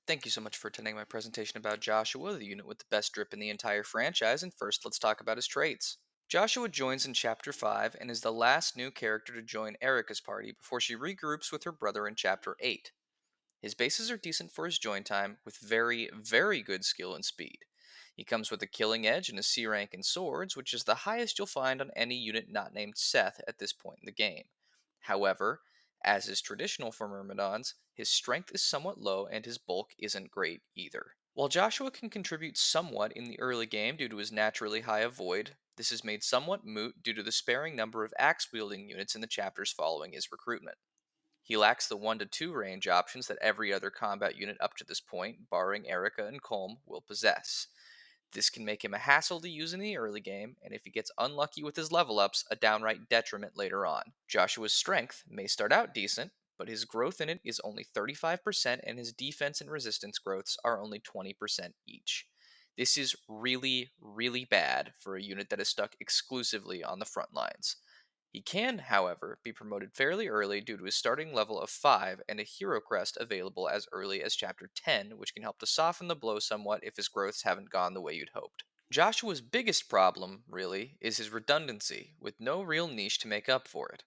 Thank you so much for attending my presentation about Joshua, the unit with the best drip in the entire franchise, and first let's talk about his traits. Joshua joins in Chapter 5 and is the last new character to join Erica's party before she regroups with her brother in Chapter 8. His bases are decent for his join time, with very, very good skill and speed. He comes with a killing edge and a C rank in swords, which is the highest you'll find on any unit not named Seth at this point in the game. However, as is traditional for Myrmidons, his strength is somewhat low and his bulk isn't great either. While Joshua can contribute somewhat in the early game due to his naturally high avoid, this is made somewhat moot due to the sparing number of axe wielding units in the chapters following his recruitment. He lacks the 1 to 2 range options that every other combat unit up to this point, barring Erica and Colm, will possess. This can make him a hassle to use in the early game, and if he gets unlucky with his level ups, a downright detriment later on. Joshua's strength may start out decent, but his growth in it is only 35%, and his defense and resistance growths are only 20% each. This is really, really bad for a unit that is stuck exclusively on the front lines. He can, however, be promoted fairly early due to his starting level of 5 and a hero crest available as early as chapter 10, which can help to soften the blow somewhat if his growths haven't gone the way you'd hoped. Joshua's biggest problem, really, is his redundancy, with no real niche to make up for it.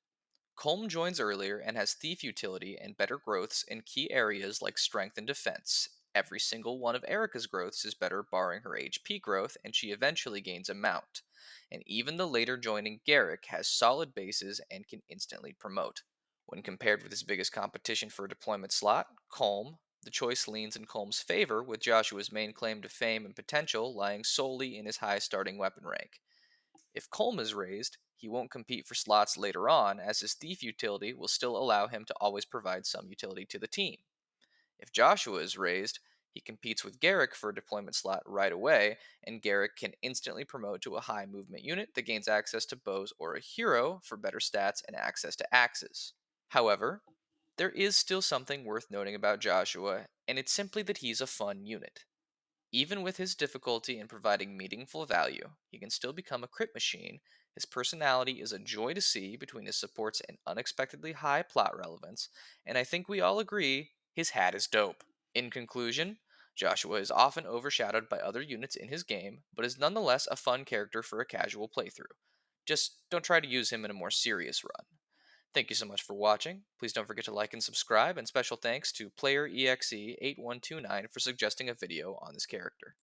Colm joins earlier and has thief utility and better growths in key areas like strength and defense. Every single one of Erica's growths is better barring her HP growth, and she eventually gains a mount. And even the later joining Garrick has solid bases and can instantly promote. When compared with his biggest competition for a deployment slot, Colm, the choice leans in Colm's favor, with Joshua's main claim to fame and potential lying solely in his high starting weapon rank. If Colm is raised, he won't compete for slots later on, as his thief utility will still allow him to always provide some utility to the team. If Joshua is raised, he competes with Garrick for a deployment slot right away, and Garrick can instantly promote to a high movement unit that gains access to bows or a hero for better stats and access to axes. However, there is still something worth noting about Joshua, and it's simply that he's a fun unit. Even with his difficulty in providing meaningful value, he can still become a crit machine. His personality is a joy to see between his supports and unexpectedly high plot relevance, and I think we all agree his hat is dope. In conclusion, Joshua is often overshadowed by other units in his game, but is nonetheless a fun character for a casual playthrough. Just don't try to use him in a more serious run. Thank you so much for watching. Please don't forget to like and subscribe, and special thanks to PlayerExe8129 for suggesting a video on this character.